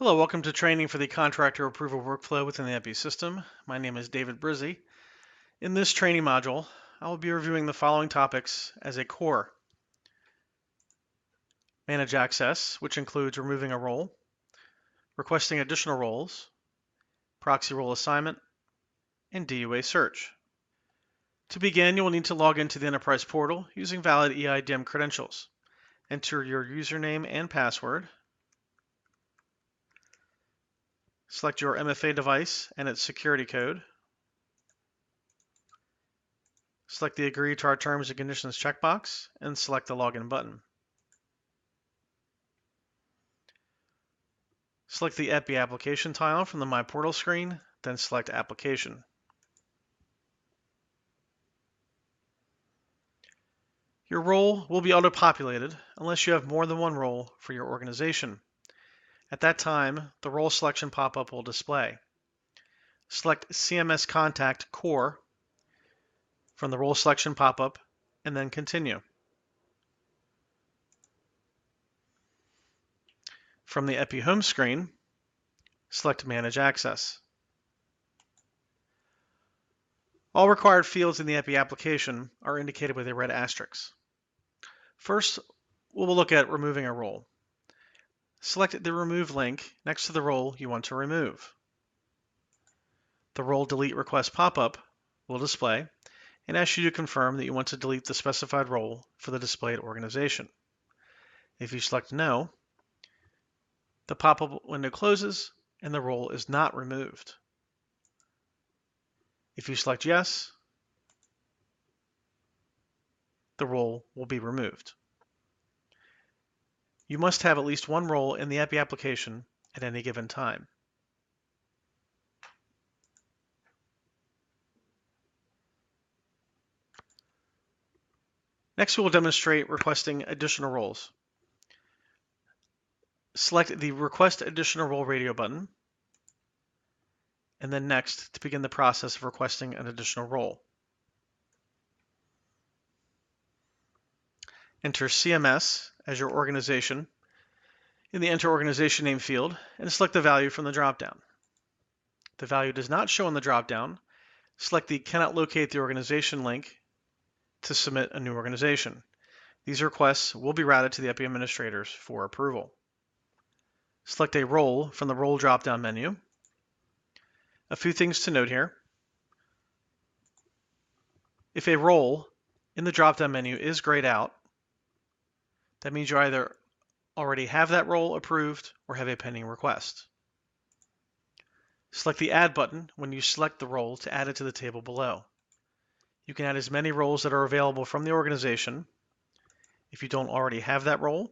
Hello, welcome to training for the contractor approval workflow within the EPI system. My name is David Brizzi. In this training module, I will be reviewing the following topics as a COR. Manage access, which includes removing a role, requesting additional roles, proxy role assignment, and DUA search. To begin, you will need to log into the Enterprise portal using valid EIDM credentials. Enter your username and password. Select your MFA device and its security code. Select the Agree to our Terms and Conditions checkbox and select the Login button. Select the EPI application tile from the My Portal screen, then select Application. Your role will be auto-populated unless you have more than one role for your organization. At that time, the role selection pop-up will display. Select CMS Contact COR from the role selection pop-up and then Continue. From the EPI home screen, select Manage Access. All required fields in the EPI application are indicated with a red asterisk. First, we'll look at removing a role. Select the Remove link next to the role you want to remove. The Role Delete Request pop-up will display and ask you to confirm that you want to delete the specified role for the displayed organization. If you select No, the pop-up window closes and the role is not removed. If you select Yes, the role will be removed. You must have at least one role in the EPI application at any given time. Next, we will demonstrate requesting additional roles. Select the Request Additional Role radio button, and then Next to begin the process of requesting an additional role. Enter CMS as your organization in the Enter Organization Name field and select the value from the dropdown. If the value does not show in the dropdown, select the Cannot Locate the Organization link to submit a new organization. These requests will be routed to the EPI administrators for approval. Select a role from the Role drop-down menu. A few things to note here. If a role in the drop-down menu is grayed out, that means you either already have that role approved or have a pending request. Select the Add button when you select the role to add it to the table below. You can add as many roles that are available from the organization if you don't already have that role,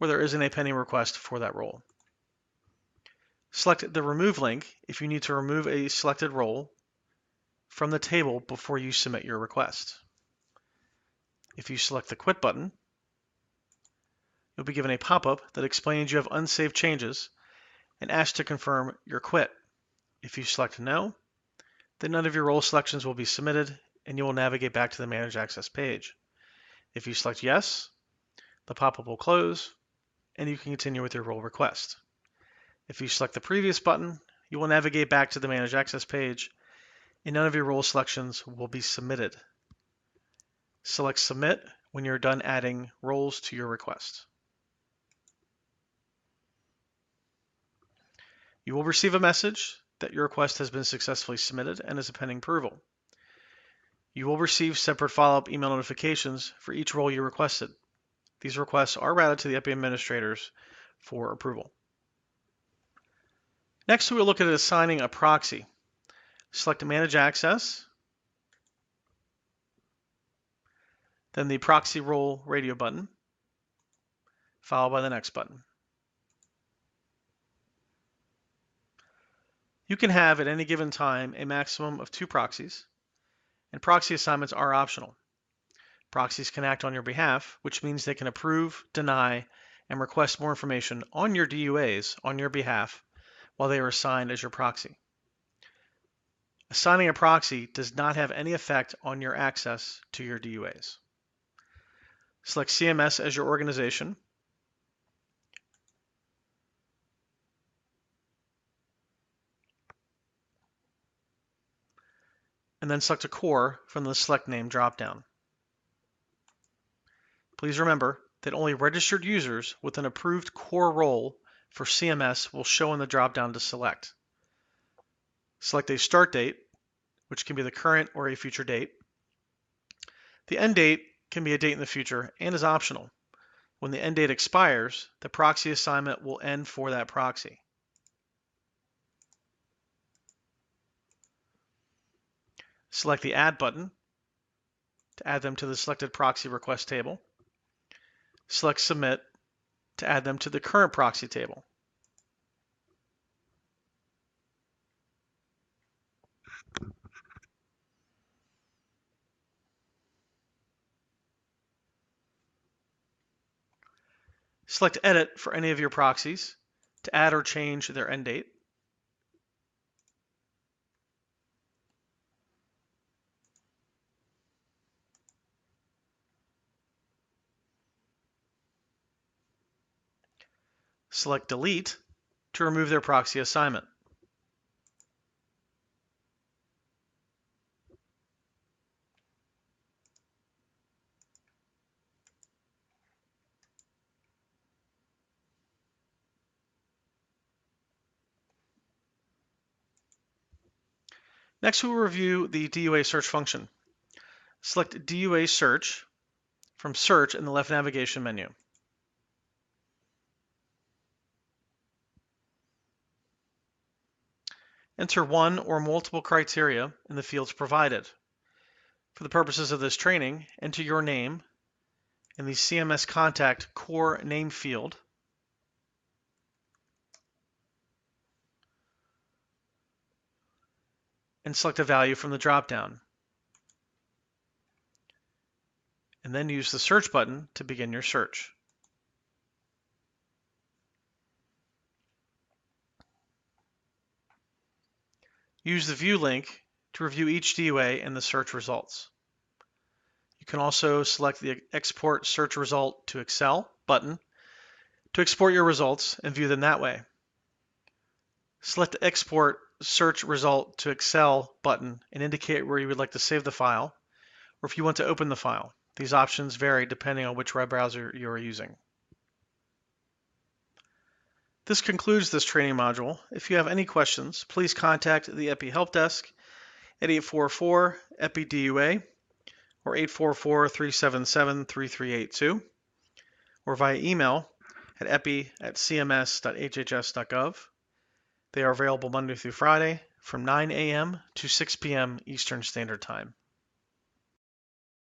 or there isn't a pending request for that role. Select the Remove link if you need to remove a selected role from the table before you submit your request. If you select the Quit button, you'll be given a pop-up that explains you have unsaved changes and asks to confirm your quit. If you select No, then none of your role selections will be submitted and you will navigate back to the Manage Access page. If you select Yes, the pop-up will close and you can continue with your role request. If you select the previous button, you will navigate back to the Manage Access page and none of your role selections will be submitted. Select Submit when you're done adding roles to your request. You will receive a message that your request has been successfully submitted and is pending approval. You will receive separate follow-up email notifications for each role you requested. These requests are routed to the EPI administrators for approval. Next, we will look at assigning a proxy. Select Manage Access, then the Proxy Role radio button, followed by the Next button. You can have at any given time a maximum of 2 proxies, and proxy assignments are optional. Proxies can act on your behalf, which means they can approve, deny, and request more information on your DUAs on your behalf while they are assigned as your proxy. Assigning a proxy does not have any effect on your access to your DUAs. Select CMS as your organization. And then select a COR from the Select Name dropdown. Please remember that only registered users with an approved COR role for CMS will show in the dropdown to select. Select a start date, which can be the current or a future date. The end date can be a date in the future and is optional. When the end date expires, the proxy assignment will end for that proxy. Select the Add button to add them to the selected proxy request table. Select Submit to add them to the current proxy table. Select Edit for any of your proxies to add or change their end date. Select Delete to remove their proxy assignment. Next, we will review the DUA search function. Select DUA Search from Search in the left navigation menu. Enter one or multiple criteria in the fields provided. For the purposes of this training, enter your name in the CMS Contact COR name field and select a value from the dropdown. And then use the search button to begin your search. Use the View link to review each DUA and the search results. You can also select the Export Search Result to Excel button to export your results and view them that way. Select the Export Search Result to Excel button and indicate where you would like to save the file, or if you want to open the file. These options vary depending on which web browser you are using. This concludes this training module. If you have any questions, please contact the EPI Help Desk at 844-EPI-DUA or 844-377-3382 or via email at epi@cms.hhs.gov. They are available Monday through Friday from 9 a.m. to 6 p.m. Eastern Standard Time.